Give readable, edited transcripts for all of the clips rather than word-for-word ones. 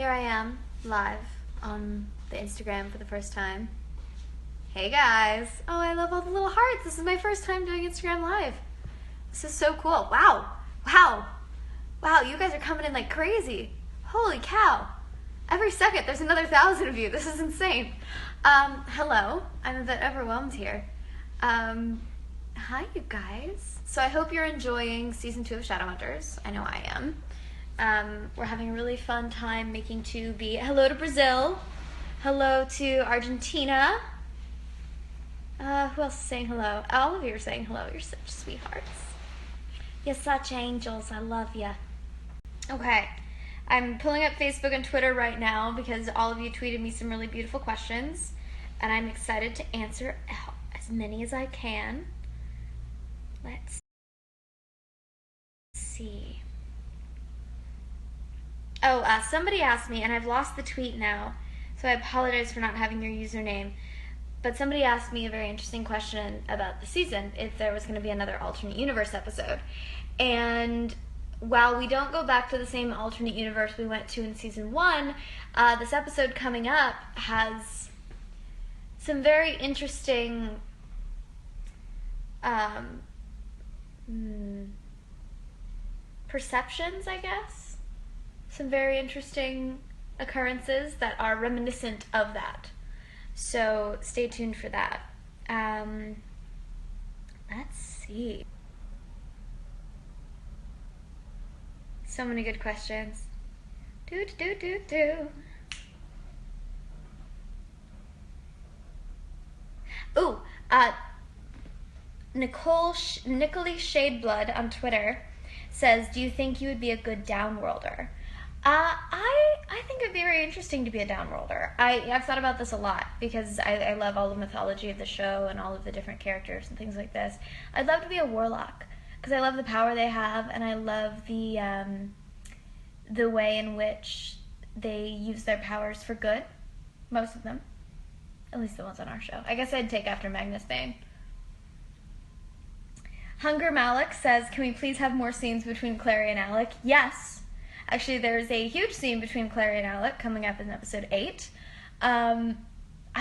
Here I am, live on the Instagram for the first time. Hey guys! Oh, I love all the little hearts. This is my first time doing Instagram Live. This is so cool. Wow! Wow! Wow, you guys are coming in like crazy. Holy cow! Every second there's another 1,000 of you. This is insane. Hello. I'm a bit overwhelmed here. Hi you guys. So I hope you're enjoying season 2 of Shadowhunters. I know I am. We're having a really fun time making Tubi. Hello to Brazil. Hello to Argentina. Who else is saying hello? All of you are saying hello. You're such sweethearts. You're such angels. I love you. Okay. I'm pulling up Facebook and Twitter right now because all of you tweeted me some really beautiful questions, and I'm excited to answer as many as I can. Let's see. Oh, somebody asked me, and I've lost the tweet now, so I apologize for not having your username, but somebody asked me a very interesting question about the season, if there was going to be another alternate universe episode. And while we don't go back to the same alternate universe we went to in season 1, this episode coming up has some very interesting perceptions, I guess. Some very interesting occurrences that are reminiscent of that. So stay tuned for that. Let's see. So many good questions. Ooh, Nicole Shadeblood on Twitter says, do you think you would be a good downworlder? I think it'd be very interesting to be a downworlder. I've thought about this a lot because I love all the mythology of the show and all of the different characters and things like this. I'd love to be a warlock because I love the power they have, and I love the way in which they use their powers for good. Most of them. At least the ones on our show. I guess I'd take after Magnus Bane. Hunger Malik says, can we please have more scenes between Clary and Alec? Yes. Actually, there's a huge scene between Clary and Alec coming up in episode 8. I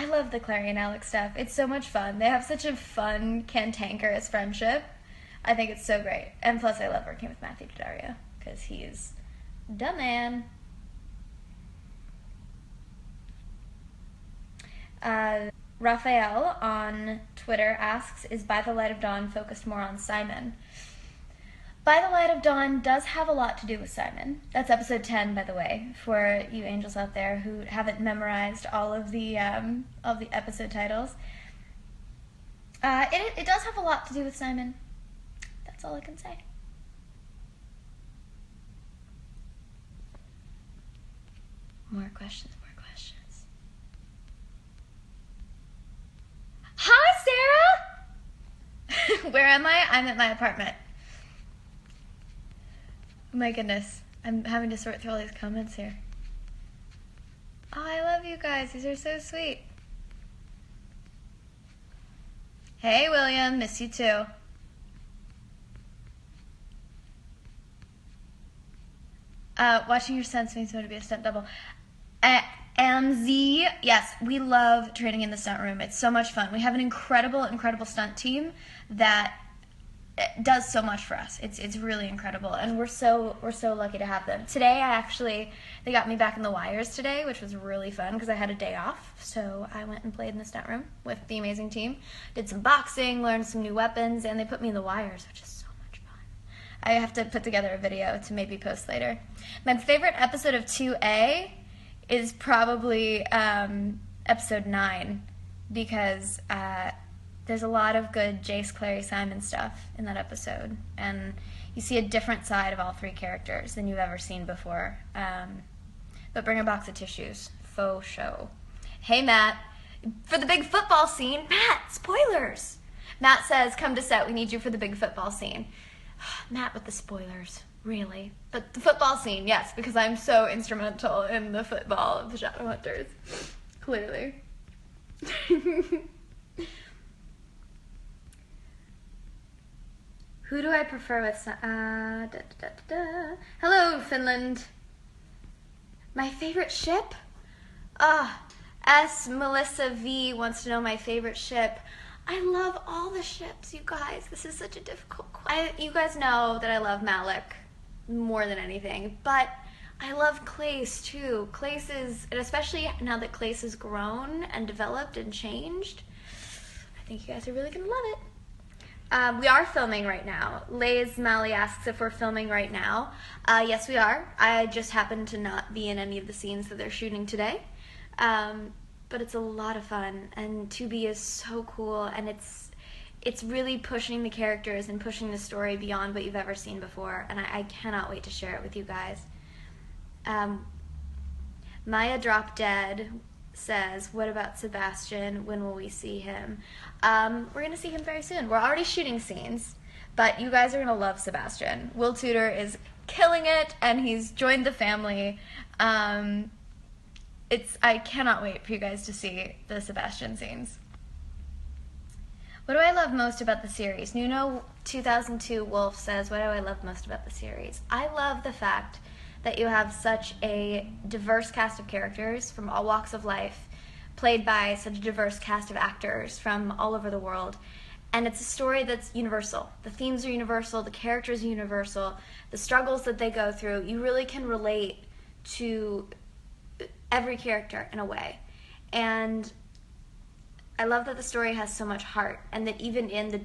love the Clary and Alec stuff. It's so much fun. They have such a fun, cantankerous friendship. I think it's so great. And plus, I love working with Matthew Daddario because he's the man. Raphael on Twitter asks, is By the Light of Dawn focused more on Simon? By the Light of Dawn does have a lot to do with Simon. That's episode 10, by the way, for you angels out there who haven't memorized all of the episode titles. It does have a lot to do with Simon. That's all I can say. More questions. Hi, Sarah! Where am I? I'm at my apartment. Oh my goodness. I'm having to sort through all these comments here. Oh, I love you guys. These are so sweet. Hey, William. Miss you too. Watching your stunts makes me want to be a stunt double. Z, yes, we love training in the stunt room. It's so much fun. We have an incredible stunt team that does so much for us. It's really incredible, and we're so lucky to have them. Today, they got me back in the wires today, which was really fun because I had a day off. So I went and played in the stunt room with the amazing team. Did some boxing, learned some new weapons, and they put me in the wires, which is so much fun. I have to put together a video to maybe post later. My favorite episode of 2A is probably episode 9 because there's a lot of good Jace, Clary, Simon stuff in that episode, and you see a different side of all 3 characters than you've ever seen before. But bring a box of tissues. Faux show. Hey, Matt. For the big football scene. Matt, spoilers. Matt says, come to set. We need you for the big football scene. Matt with the spoilers. Really? But the football scene, yes, because I'm so instrumental in the football of the Shadowhunters. Clearly. Who do I prefer with... Hello, Finland. My favorite ship? S. Melissa V wants to know my favorite ship. I love all the ships, you guys. This is such a difficult question. You guys know that I love Malik more than anything, but I love Clace too. Clace is, and especially now that Clace has grown and developed and changed, I think you guys are really gonna love it. We are filming right now. Lays Mally asks if we're filming right now. Yes, we are. I just happen to not be in any of the scenes that they're shooting today. But it's a lot of fun, and 2B is so cool, and it's really pushing the characters and pushing the story beyond what you've ever seen before, and I cannot wait to share it with you guys. Maya Drop Dead says, what about Sebastian? When will we see him? We're going to see him very soon. We're already shooting scenes, but you guys are going to love Sebastian. Will Tudor is killing it, and he's joined the family. I cannot wait for you guys to see the Sebastian scenes. What do I love most about the series? Nuno 2002 Wolf says, what do I love most about the series? I love the fact that you have such a diverse cast of characters from all walks of life, played by such a diverse cast of actors from all over the world. And it's a story that's universal. The themes are universal, the characters are universal, the struggles that they go through. You really can relate to every character in a way. And I love that the story has so much heart, and that even in the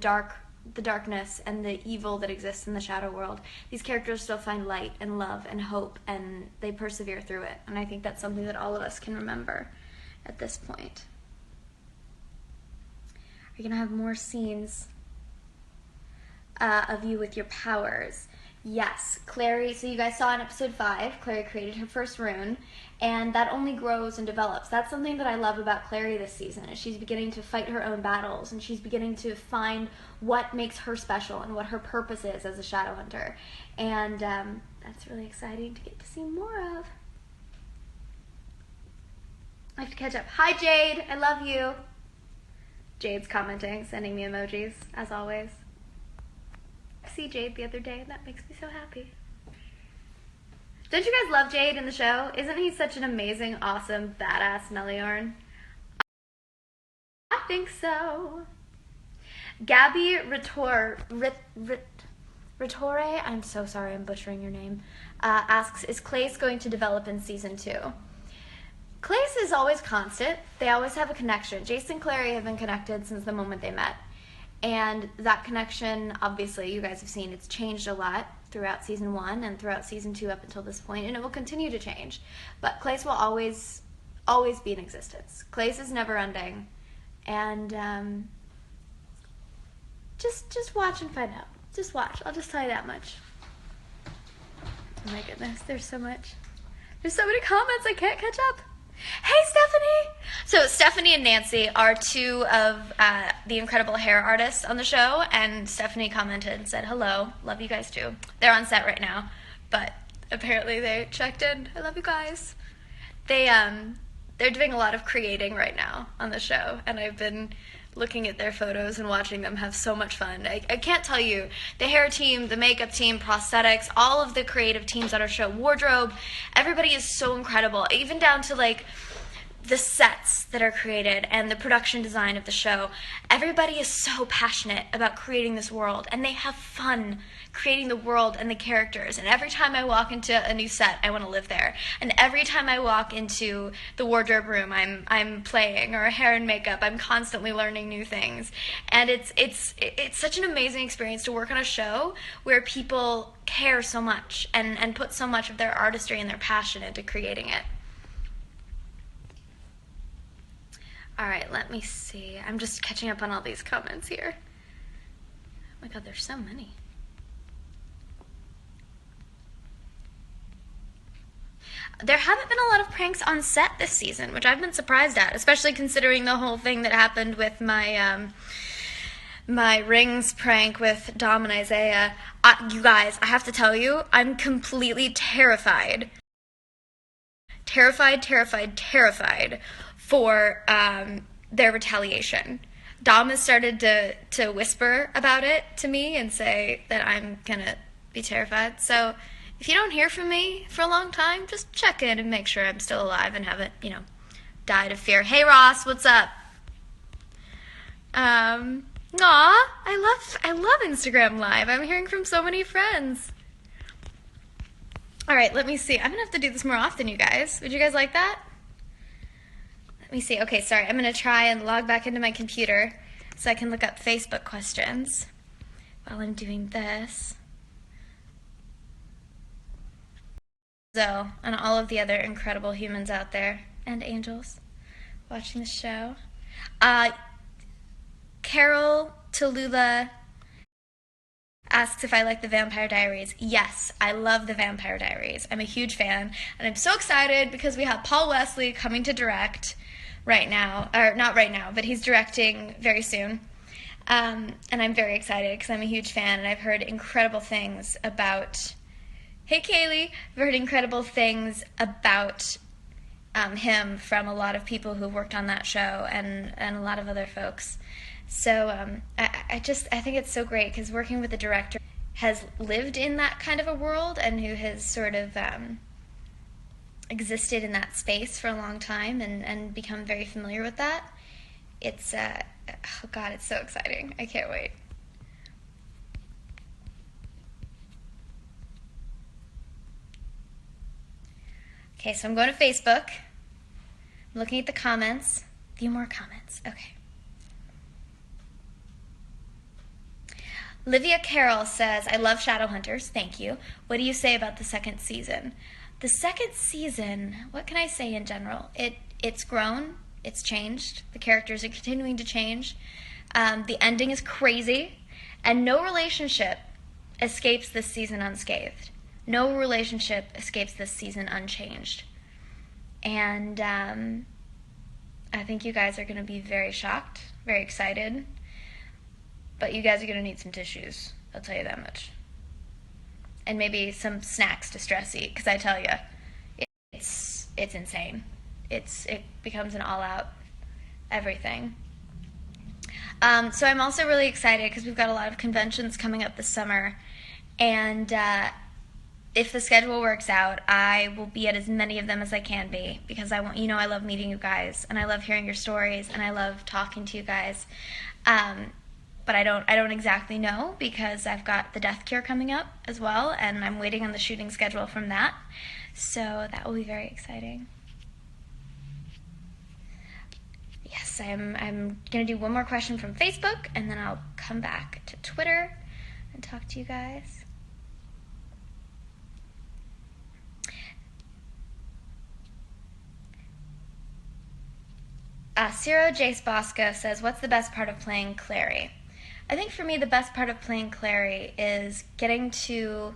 darkness and the evil that exists in the shadow world, these characters still find light and love and hope, and they persevere through it. And I think that's something that all of us can remember at this point. Are you gonna have more scenes of you with your powers? Yes, Clary, so you guys saw in episode 5, Clary created her first rune, and that only grows and develops. That's something that I love about Clary this season, is she's beginning to fight her own battles, and she's beginning to find what makes her special and what her purpose is as a Shadowhunter. And that's really exciting to get to see more of. I have to catch up. Hi, Jade, I love you. Jade's commenting, sending me emojis, as always. I see Jade the other day, and that makes me so happy. Don't you guys love Jade in the show? Isn't he such an amazing, awesome, badass Meliorn? I think so. Gabby Ritore, I'm so sorry, I'm butchering your name, asks, is Clace going to develop in season 2? Clace is always constant. They always have a connection. Jace and Clary have been connected since the moment they met. And that connection, obviously, you guys have seen, it's changed a lot throughout season 1 and throughout season 2 up until this point, and it will continue to change. But Clace will always be in existence. Clace is never ending, and just watch and find out. Just watch. I'll just tell you that much. Oh my goodness, there's so much. There's so many comments, I can't catch up. Hey, Stephanie! So Stephanie and Nancy are 2 of the incredible hair artists on the show, and Stephanie commented and said, hello, love you guys too. They're on set right now, but apparently they checked in. I love you guys. They're doing a lot of creating right now on the show, and I've been looking at their photos and watching them have so much fun. I can't tell you, the hair team, the makeup team, prosthetics, all of the creative teams on our show, wardrobe, everybody is so incredible, even down to like the sets that are created and the production design of the show. Everybody is so passionate about creating this world, and they have fun creating the world and the characters. And every time I walk into a new set, I want to live there. And every time I walk into the wardrobe room, I'm playing, or hair and makeup, I'm constantly learning new things. And it's such an amazing experience to work on a show where people care so much and put so much of their artistry and their passion into creating it. All right, let me see. I'm just catching up on all these comments here. Oh my God, there's so many. There haven't been a lot of pranks on set this season, which I've been surprised at, especially considering the whole thing that happened with my my rings prank with Dom and Isaiah. You guys, I have to tell you, I'm completely terrified. Terrified for their retaliation. Dom has started to whisper about it to me and say that I'm gonna be terrified. So if you don't hear from me for a long time, just check in and make sure I'm still alive and haven't, died of fear. Hey Ross, what's up? I love Instagram Live. I'm hearing from so many friends. All right, let me see. I'm gonna have to do this more often, you guys. Would you guys like that? Let me see. Okay, sorry. I'm gonna try and log back into my computer so I can look up Facebook questions while I'm doing this. So, and all of the other incredible humans out there and angels watching the show. Carol Tallulah asks if I like the Vampire Diaries. Yes, I love the Vampire Diaries. I'm a huge fan, and I'm so excited because we have Paul Wesley coming to direct right now, or not right now, but he's directing very soon. And I'm very excited because I'm a huge fan, and I've heard incredible things about... Hey Kaylee! I've heard incredible things about him from a lot of people who worked on that show and a lot of other folks. So I think it's so great because working with a director has lived in that kind of a world and who has sort of existed in that space for a long time and become very familiar with that. It's, oh God, it's so exciting. I can't wait. Okay, so I'm going to Facebook. I'm looking at the comments. A few more comments. Okay. Livia Carroll says, I love Shadowhunters. Thank you. What do you say about the second season? The second season, what can I say in general? It's grown. It's changed. The characters are continuing to change. The ending is crazy. And no relationship escapes this season unscathed. No relationship escapes this season unchanged. And I think you guys are going to be very shocked, very excited. But you guys are going to need some tissues, I'll tell you that much. And maybe some snacks to stress eat, because I tell you, it's insane. It becomes an all-out everything. So I'm also really excited because we've got a lot of conventions coming up this summer. And if the schedule works out, I will be at as many of them as I can be, because I love meeting you guys, and I love hearing your stories, and I love talking to you guys. But I don't exactly know, because I've got the Death Cure coming up as well, and I'm waiting on the shooting schedule from that. So that will be very exciting. Yes, I'm going to do one more question from Facebook, and then I'll come back to Twitter and talk to you guys. Ciro Jace Bosco says, what's the best part of playing Clary? I think for me the best part of playing Clary is getting to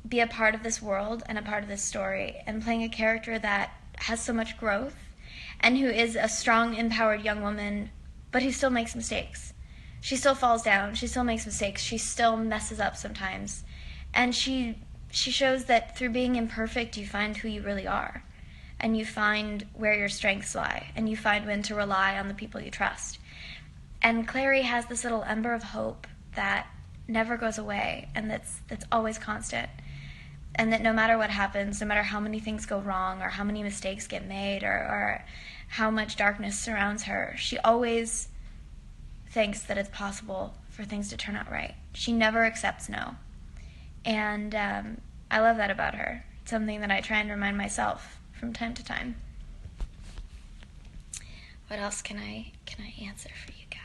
be a part of this world and a part of this story, and playing a character that has so much growth and who is a strong, empowered young woman, but who still makes mistakes. She still falls down, she still makes mistakes, she still messes up sometimes. And she shows that through being imperfect, you find who you really are. And you find where your strengths lie, and you find when to rely on the people you trust. And Clary has this little ember of hope that never goes away, and that's always constant. And that no matter what happens, no matter how many things go wrong, or how many mistakes get made, or how much darkness surrounds her, she always thinks that it's possible for things to turn out right. She never accepts no. And I love that about her. It's something that I try and remind myself from time to time. What else can I answer for you guys?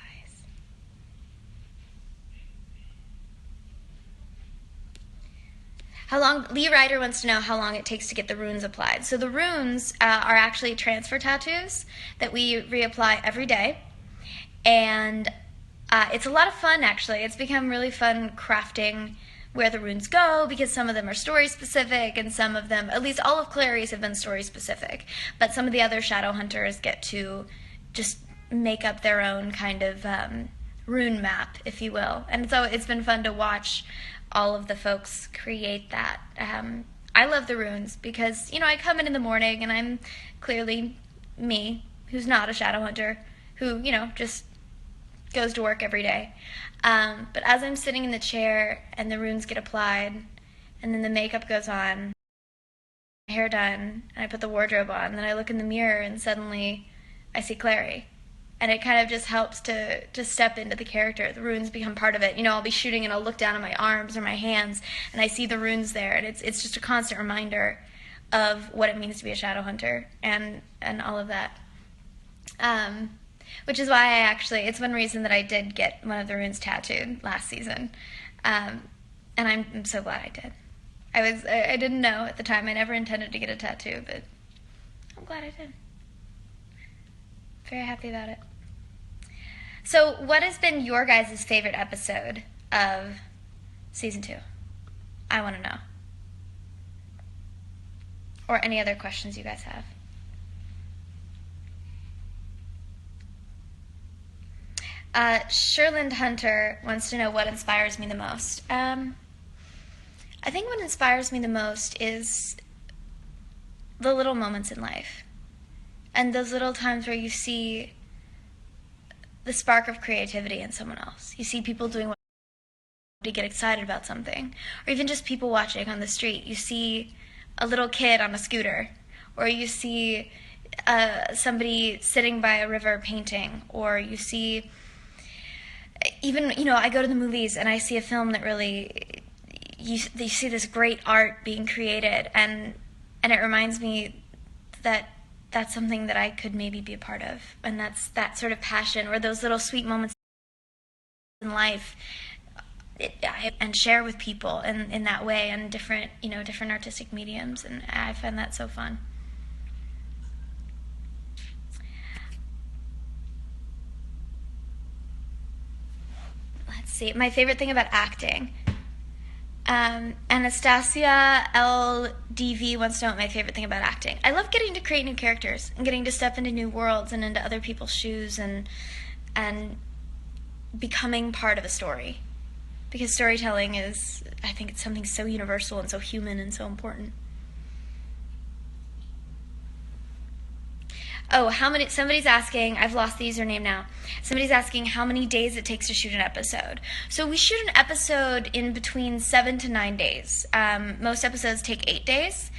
Lee Ryder wants to know how long it takes to get the runes applied. So the runes are actually transfer tattoos that we reapply every day. And it's a lot of fun, actually. It's become really fun crafting where the runes go, because some of them are story specific, and some of them, at least all of Clary's, have been story specific. But some of the other Shadowhunters get to just make up their own kind of rune map, if you will. And so it's been fun to watch all of the folks create that. I love the runes because, I come in the morning and I'm clearly me, who's not a Shadowhunter, who, just goes to work every day. But as I'm sitting in the chair and the runes get applied, and then the makeup goes on, my hair done, and I put the wardrobe on, and then I look in the mirror and suddenly I see Clary. And it kind of just helps to step into the character. The runes become part of it. You know, I'll be shooting and I'll look down at my arms or my hands and I see the runes there, and it's just a constant reminder of what it means to be a Shadowhunter and all of that. Which is why it's one reason that I did get one of the runes tattooed last season. And I'm so glad I did. I didn't know at the time. I never intended to get a tattoo, but I'm glad I did. Very happy about it. So what has been your guys' favorite episode of season 2? I want to know. Or any other questions you guys have. Sherland Hunter wants to know what inspires me the most. I think what inspires me the most is the little moments in life. And those little times where you see the spark of creativity in someone else. You see people doing what to get excited about something. Or even just people watching on the street. You see a little kid on a scooter. Or you see somebody sitting by a river painting. Or you see, even, I go to the movies and I see a film that really, you see this great art being created. And it reminds me that that's something that I could maybe be a part of. And that's that sort of passion, or those little sweet moments in life, and share with people in that way, and different artistic mediums. And I find that so fun. Let's see. My favorite thing about acting. Anastasia LDV wants to know what my favorite thing about acting. I love getting to create new characters and getting to step into new worlds and into other people's shoes and becoming part of a story. Because storytelling I think it's something so universal and so human and so important. Oh, somebody's asking, I've lost the username now. Somebody's asking how many days it takes to shoot an episode. So we shoot an episode in between 7 to 9 days. Most episodes take 8 days,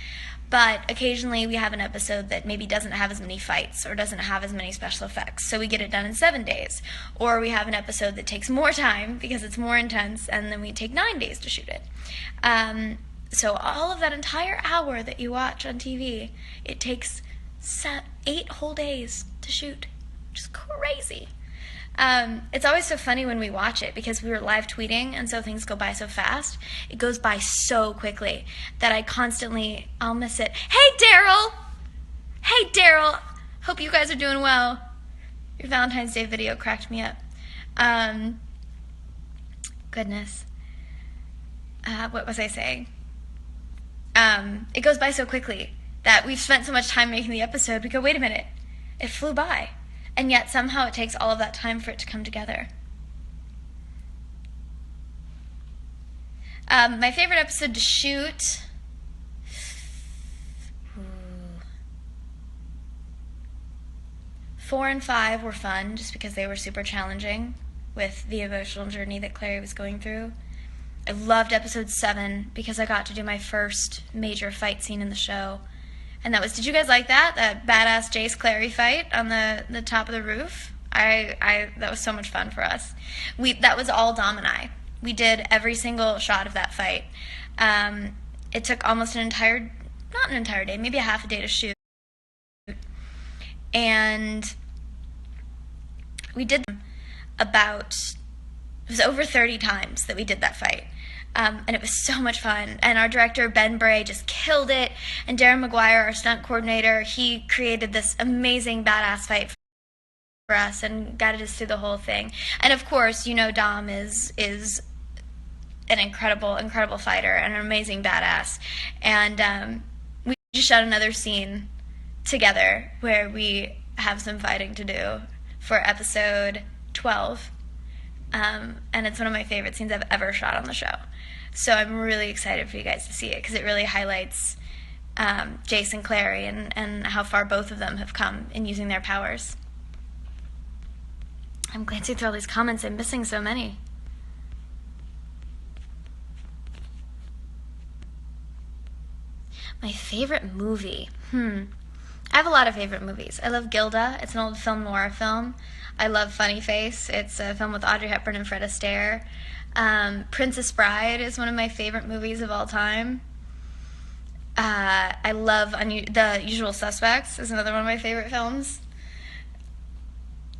but occasionally we have an episode that maybe doesn't have as many fights or doesn't have as many special effects, so we get it done in 7 days. Or we have an episode that takes more time because it's more intense, and then we take 9 days to shoot it. So all of that entire hour that you watch on TV, it takes 8 whole days to shoot, which is crazy. It's always so funny when we watch it because we were live tweeting, and so things go by so fast. It goes by so quickly that I'll miss it. Hey Daryl, hope you guys are doing well. Your Valentine's Day video cracked me up. Goodness. What was I saying? It goes by so quickly that we've spent so much time making the episode, we go, wait a minute, it flew by. And yet somehow it takes all of that time for it to come together. My favorite episode to shoot, 4 and 5 were fun, just because they were super challenging with the emotional journey that Clary was going through. I loved episode 7 because I got to do my first major fight scene in the show. And that was, did you guys like that? That badass Jace Clary fight on the top of the roof? That was so much fun for us. That was all Dom and I. We did every single shot of that fight. It took almost not an entire day, maybe a half a day to shoot. And we did it was over 30 times that we did that fight. And it was so much fun. And our director, Ben Bray, just killed it. And Darren McGuire, our stunt coordinator, he created this amazing badass fight for us and guided us through the whole thing. And of course, Dom is an incredible fighter and an amazing badass. And we just shot another scene together where we have some fighting to do for episode 12. And it's one of my favorite scenes I've ever shot on the show. So I'm really excited for you guys to see it because it really highlights Jace and Clary and how far both of them have come in using their powers. I'm glancing through all these comments. I'm missing so many. My favorite movie? I have a lot of favorite movies. I love Gilda. It's an old film noir film. I love Funny Face. It's a film with Audrey Hepburn and Fred Astaire. Princess Bride is one of my favorite movies of all time. I love The Usual Suspects is another one of my favorite films.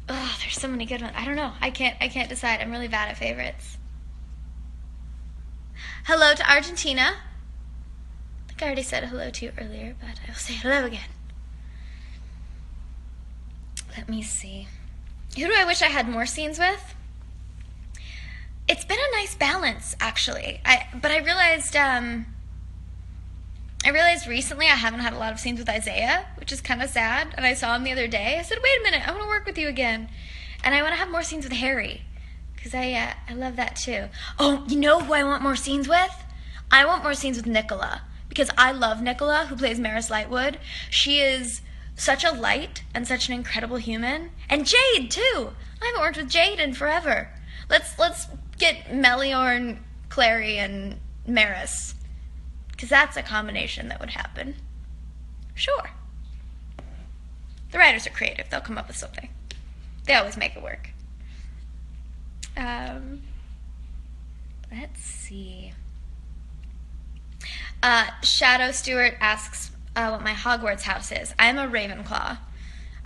Oh, there's so many good ones. I don't know. I can't decide. I'm really bad at favorites. Hello to Argentina. I think I already said hello to you earlier, but I will say hello again. Let me see. Who do I wish I had more scenes with? It's been a nice balance, actually. But I realized recently I haven't had a lot of scenes with Isaiah, which is kind of sad. And I saw him the other day. I said, wait a minute, I want to work with you again. And I want to have more scenes with Harry, because I love that too. Oh, you know who I want more scenes with? I want more scenes with Nicola, because I love Nicola, who plays Maris Lightwood. She is such a light and such an incredible human. And Jade, too. I haven't worked with Jade in forever. Let's get Meliorn, Clary, and Maris, because that's a combination that would happen. Sure. The writers are creative. They'll come up with something. They always make it work. Let's see. Shadow Stewart asks what my Hogwarts house is. I'm a Ravenclaw.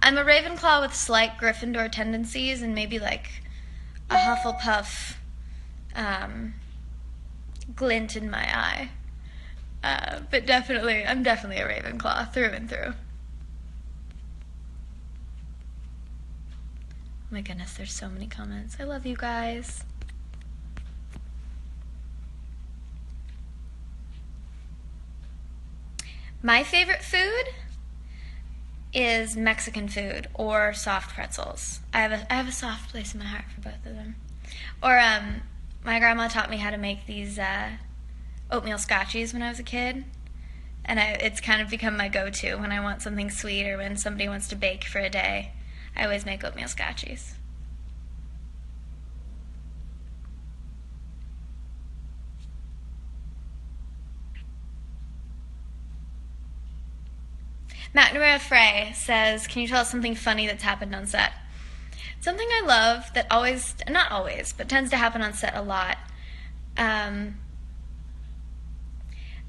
I'm a Ravenclaw with slight Gryffindor tendencies and maybe like a Hufflepuff glint in my eye. But I'm definitely a Ravenclaw through and through. Oh my goodness, there's so many comments. I love you guys. My favorite food is Mexican food or soft pretzels. I have a soft place in my heart for both of them. Or my grandma taught me how to make these oatmeal scotchies when I was a kid, and it's kind of become my go-to when I want something sweet or when somebody wants to bake for a day. I always make oatmeal scotchies. McNamara Frey says, can you tell us something funny that's happened on set? Something I love that not always, but tends to happen on set a lot,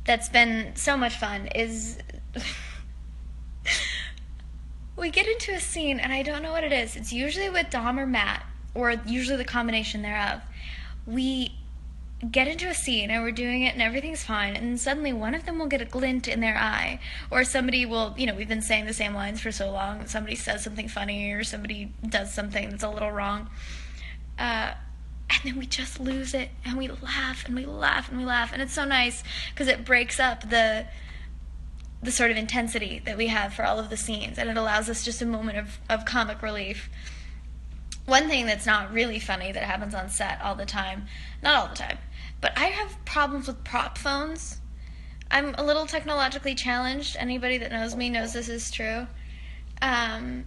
that's been so much fun is we get into a scene and I don't know what it is. It's usually with Dom or Matt, or usually the combination thereof. We get into a scene and we're doing it and everything's fine, and then suddenly one of them will get a glint in their eye, or somebody will, we've been saying the same lines for so long, somebody says something funny or somebody does something that's a little wrong, and then we just lose it and we laugh and we laugh and we laugh, and it's so nice because it breaks up the sort of intensity that we have for all of the scenes, and it allows us just a moment of comic relief. One thing that's not really funny that happens on set all the time, not all the time, but I have problems with prop phones. I'm a little technologically challenged. Anybody that knows me knows this is true. And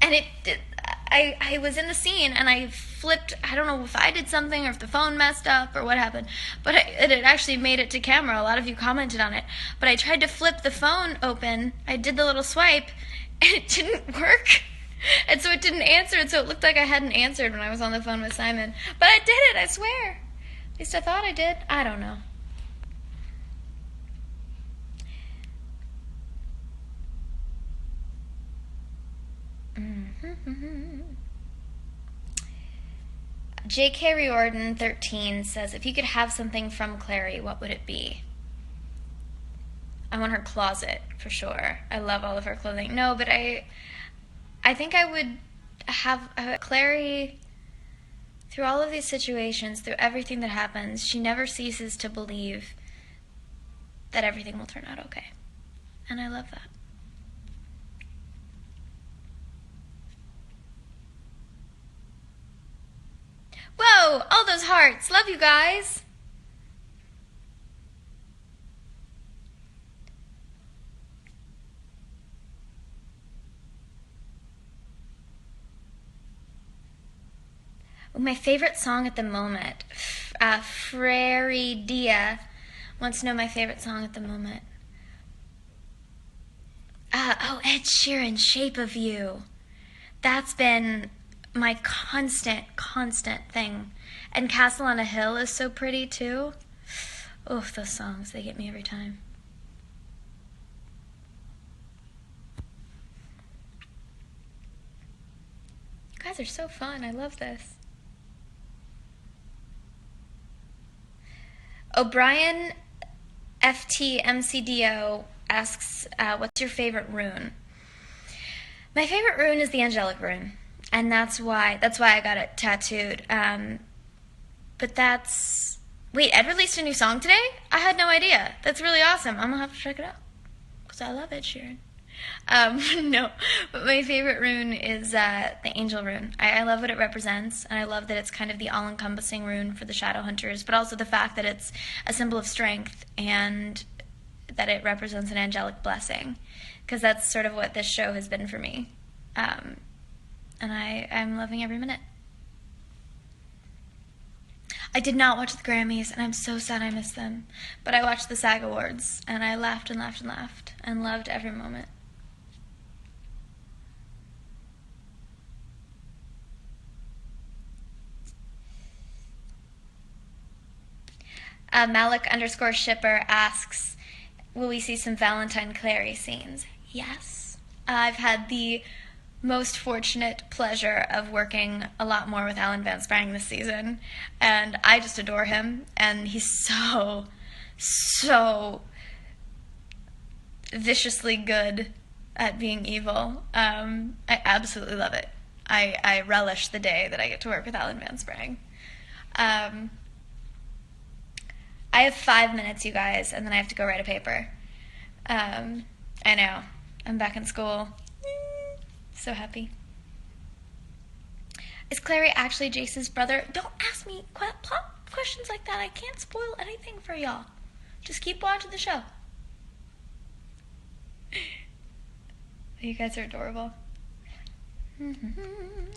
I was in the scene and I flipped, I don't know if I did something or if the phone messed up or what happened, but it actually made it to camera. A lot of you commented on it. But I tried to flip the phone open. I did the little swipe and it didn't work. And so it didn't answer, and so it looked like I hadn't answered when I was on the phone with Simon. But I did it, I swear. At least I thought I did. I don't know. J.K. Riordan 13 says, if you could have something from Clary, what would it be? I want her closet, for sure. I love all of her clothing. No, but I think I would have Clary, through all of these situations, through everything that happens, she never ceases to believe that everything will turn out okay. And I love that. Whoa, all those hearts. Love you guys. My favorite song at the moment. Frary Dia wants to know my favorite song at the moment. Oh, Ed Sheeran, Shape of You. That's been my constant thing. And Castle on a Hill is so pretty too. Oof, those songs, they get me every time. You guys are so fun. I love this. O'Brien FTMCDO asks, what's your favorite rune? My favorite rune is the angelic rune, and that's why I got it tattooed. But that's... Wait, Ed released a new song today? I had no idea. That's really awesome. I'm gonna have to check it out, because I love Ed Sheeran. No, but my favorite rune is the angel rune. I love what it represents, and I love that it's kind of the all-encompassing rune for the Shadowhunters, but also the fact that it's a symbol of strength and that it represents an angelic blessing, because that's sort of what this show has been for me. And I'm loving every minute. I did not watch the Grammys, and I'm so sad I missed them, but I watched the SAG Awards, and I laughed and laughed and laughed, and loved every moment. Malik_shipper asks, will we see some Valentine Clary scenes? Yes. I've had the most fortunate pleasure of working a lot more with Alan Van Sprang this season, and I just adore him, and he's so viciously good at being evil. I absolutely love it. I relish the day that I get to work with Alan Van Sprang. I have 5 minutes, you guys, and then I have to go write a paper. I know. I'm back in school. So happy. Is Clary actually Jace's brother? Don't ask me plot questions like that. I can't spoil anything for y'all. Just keep watching the show. You guys are adorable. I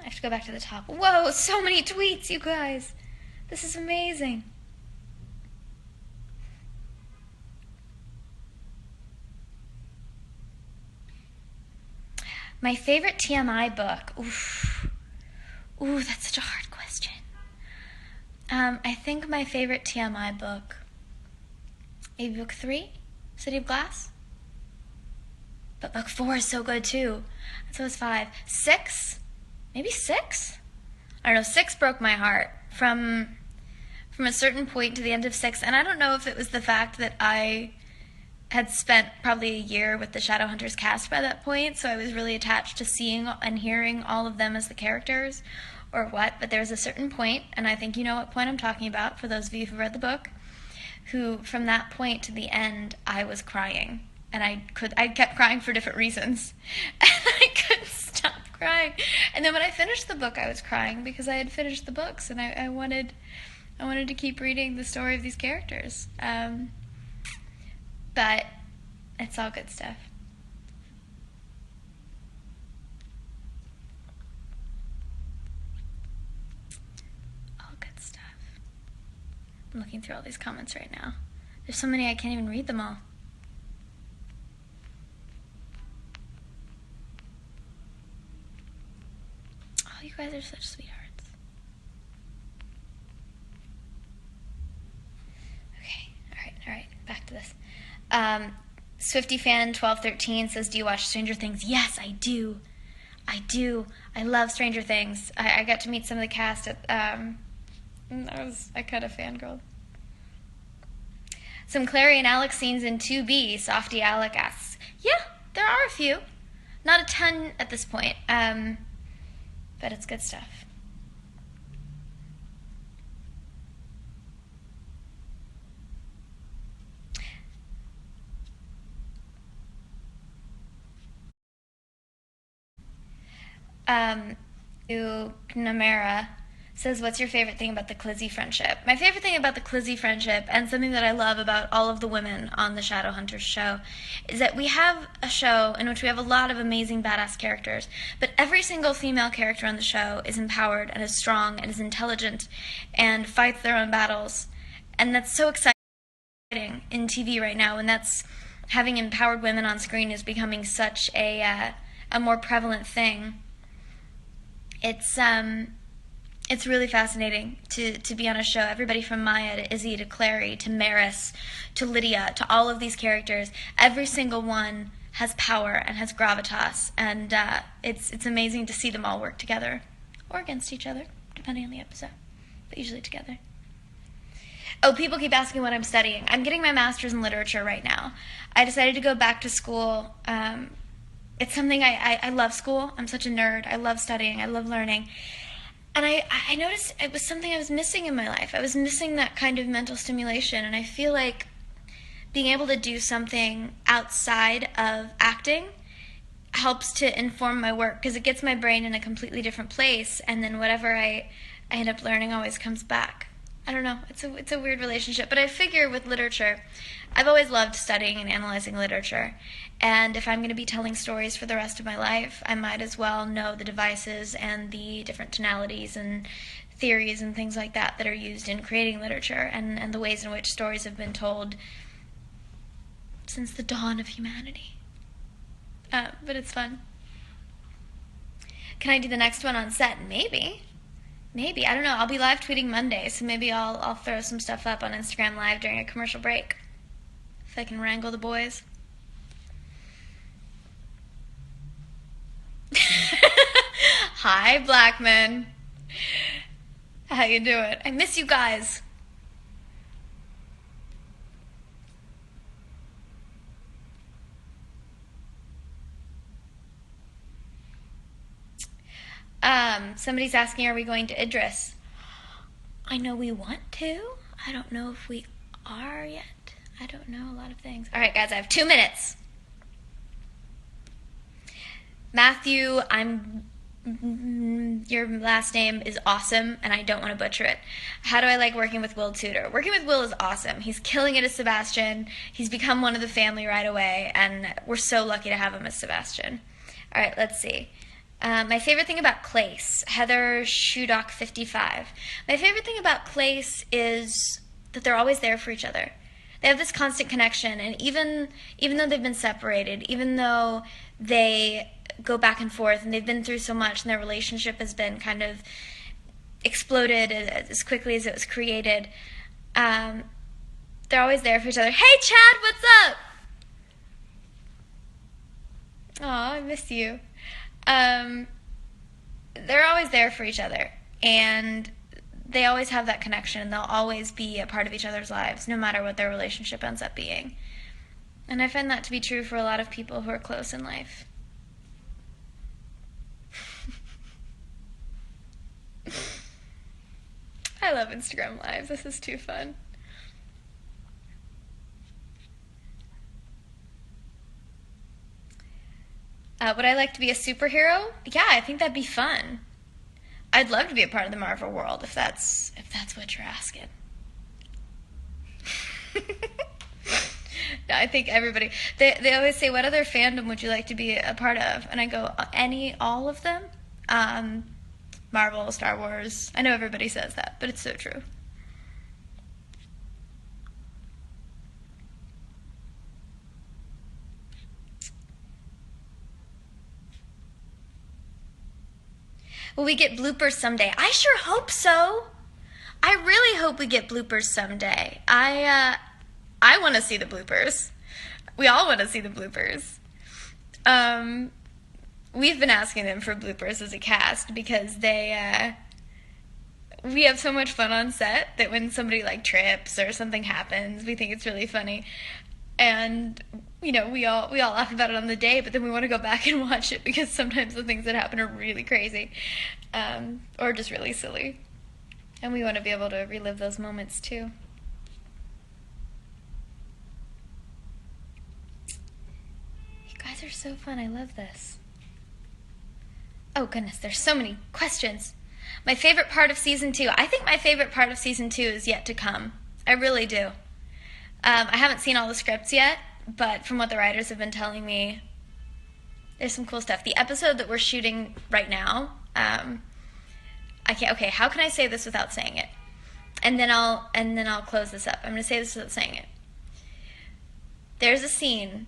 have to go back to the top. Whoa, so many tweets, you guys. This is amazing. My favorite TMI book. Ooh, that's such a hard question. I think my favorite TMI book, maybe book 3, City of Glass. But book 4 is so good too. And so is 5. 6? Maybe 6? I don't know, 6 broke my heart. From a certain point to the end of 6, and I don't know if it was the fact that I had spent probably a year with the Shadowhunters cast by that point, so I was really attached to seeing and hearing all of them as the characters, or what, but there was a certain point, and I think you know what point I'm talking about, for those of you who read the book, who, from that point to the end, I was crying, and I kept crying for different reasons, and I couldn't stop crying, and then when I finished the book, I was crying, because I had finished the books, and I wanted to keep reading the story of these characters. But it's all good stuff. All good stuff. I'm looking through all these comments right now. There's so many I can't even read them all. Oh, you guys are such sweethearts. Okay, all right, back to this. SwiftyFan1213 says, do you watch Stranger Things? Yes, I do. I love Stranger Things. I got to meet some of the cast at, I kind of fangirled. Some Clary and Alex scenes in 2B, Softy Alec asks. Yeah, there are a few. Not a ton at this point, but it's good stuff. McNamara says, what's your favorite thing about the Clizzy friendship? My favorite thing about the Clizzy friendship, and something that I love about all of the women on the Shadowhunters show, is that we have a show in which we have a lot of amazing badass characters, but every single female character on the show is empowered and is strong and is intelligent and fights their own battles, and that's so exciting in TV right now, and that's having empowered women on screen is becoming such a more prevalent thing. It's really fascinating to be on a show. Everybody from Maya to Izzy to Clary to Maris to Lydia to all of these characters, every single one has power and has gravitas, and it's amazing to see them all work together or against each other, depending on the episode, but usually together. Oh, people keep asking what I'm studying. I'm getting my master's in literature right now. I decided to go back to school. It's something I love school. I'm such a nerd. I love studying. I love learning. And I noticed it was something I was missing in my life. I was missing that kind of mental stimulation, and I feel like being able to do something outside of acting helps to inform my work, because it gets my brain in a completely different place, and then whatever I end up learning always comes back. I don't know. It's a weird relationship, but I figure with literature, I've always loved studying and analyzing literature, and if I'm going to be telling stories for the rest of my life, I might as well know the devices and the different tonalities and theories and things like that are used in creating literature, and the ways in which stories have been told since the dawn of humanity. But it's fun. Can I do the next one on set? Maybe. I don't know. I'll be live tweeting Monday, so maybe I'll throw some stuff up on Instagram Live during a commercial break, if I can wrangle the boys. Hi, Blackman. How you doing? I miss you guys. Somebody's asking, are we going to Idris? I know we want to. I don't know if we are yet. I don't know a lot of things. All right, guys, I have 2 minutes. Matthew, your last name is awesome, and I don't want to butcher it. How do I like working with Will Tudor? Working with Will is awesome. He's killing it as Sebastian. He's become one of the family right away, and we're so lucky to have him as Sebastian. All right, let's see. My favorite thing about Clace, Heather Shudock 55. My favorite thing about Clace is that they're always there for each other. They have this constant connection, and even though they've been separated, even though they go back and forth and they've been through so much and their relationship has been kind of exploded as quickly as it was created, they're always there for each other. Hey, Chad, what's up? Aw, I miss you. They're always there for each other, and they always have that connection, and they'll always be a part of each other's lives, no matter what their relationship ends up being. And I find that to be true for a lot of people who are close in life. I love Instagram Lives. This is too fun. Would I like to be a superhero? Yeah, I think that'd be fun. I'd love to be a part of the Marvel world if that's what you're asking. No, I think everybody, they always say, what other fandom would you like to be a part of? And I go, all of them. Marvel, Star Wars. I know everybody says that, but it's so true. Will we get bloopers someday? I sure hope so. I really hope we get bloopers someday. I want to see the bloopers. We all want to see the bloopers. We've been asking them for bloopers as a cast because we have so much fun on set that when somebody like trips or something happens, we think it's really funny. And we all laugh about it on the day, but then we want to go back and watch it because sometimes the things that happen are really crazy, or just really silly. And we want to be able to relive those moments too. You guys are so fun. I love this. Oh goodness, there's so many questions. My favorite part of season 2. I think my favorite part of season 2 is yet to come. I really do. I haven't seen all the scripts yet, but from what the writers have been telling me, there's some cool stuff. The episode that we're shooting right now, okay, how can I say this without saying it? And then I'll close this up. I'm going to say this without saying it. there's a scene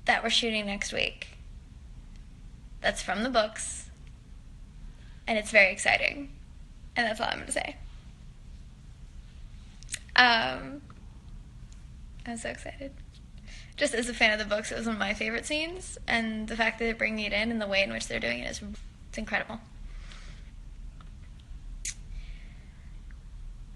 that we're shooting next week that's from the books, and it's very exciting. And that's all I'm going to say. I'm so excited. Just as a fan of the books, it was one of my favorite scenes, and the fact that they're bringing it in and the way in which they're doing it is it's incredible.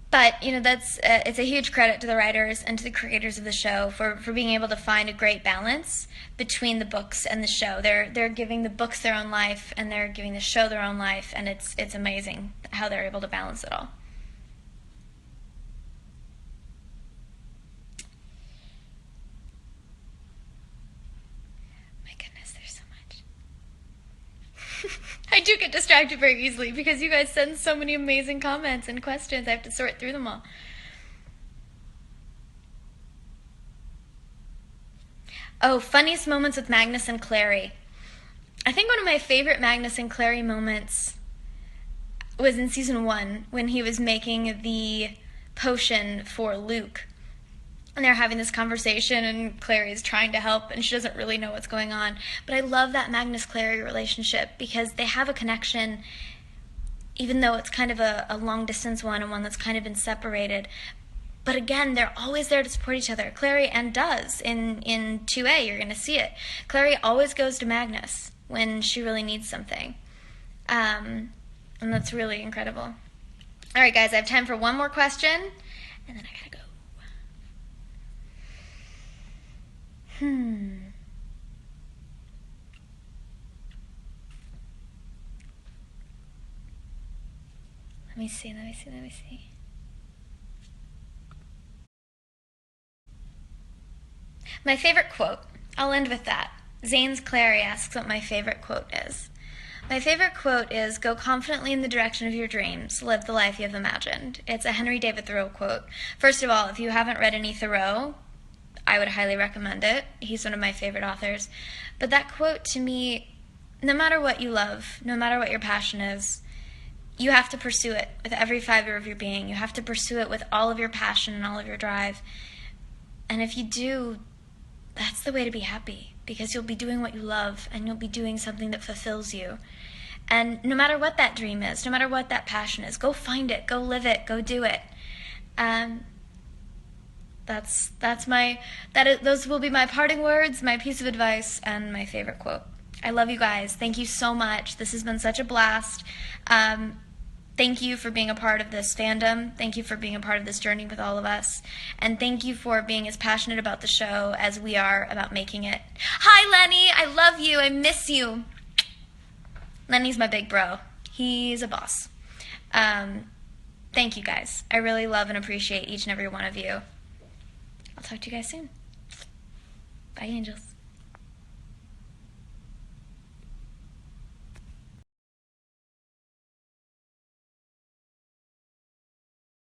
But, you know, that's it's a huge credit to the writers and to the creators of the show for being able to find a great balance between the books and the show. They're giving the books their own life, and they're giving the show their own life, and it's amazing how they're able to balance it all. My goodness, there's so much. I do get distracted very easily because you guys send so many amazing comments and questions. I have to sort through them all. Oh, funniest moments with Magnus and Clary. I think one of my favorite Magnus and Clary moments was in season 1 when he was making the potion for Luke. And they're having this conversation, and Clary's trying to help, and she doesn't really know what's going on. But I love that Magnus-Clary relationship because they have a connection, even though it's kind of a long-distance one and one that's kind of been separated. But again, they're always there to support each other. Clary and does. In 2A, you're going to see it. Clary always goes to Magnus when she really needs something. And that's really incredible. All right, guys, I have time for one more question, and then I gotta go. Let me see. My favorite quote. I'll end with that. Zane's Clary asks what my favorite quote is. My favorite quote is, "Go confidently in the direction of your dreams. Live the life you have imagined." It's a Henry David Thoreau quote. First of all, if you haven't read any Thoreau, I would highly recommend it. He's one of my favorite authors. But that quote, to me, no matter what you love, no matter what your passion is, you have to pursue it with every fiber of your being. You have to pursue it with all of your passion and all of your drive. And if you do, that's the way to be happy, because you'll be doing what you love, and you'll be doing something that fulfills you. And no matter what that dream is, no matter what that passion is, go find it, go live it, go do it. Those will be my parting words, my piece of advice, and my favorite quote. I love you guys. Thank you so much. This has been such a blast. Thank you for being a part of this fandom. Thank you for being a part of this journey with all of us. And thank you for being as passionate about the show as we are about making it. Hi, Lenny. I love you. I miss you. Lenny's my big bro. He's a boss. Thank you, guys. I really love and appreciate each and every one of you. I'll talk to you guys soon. Bye, angels.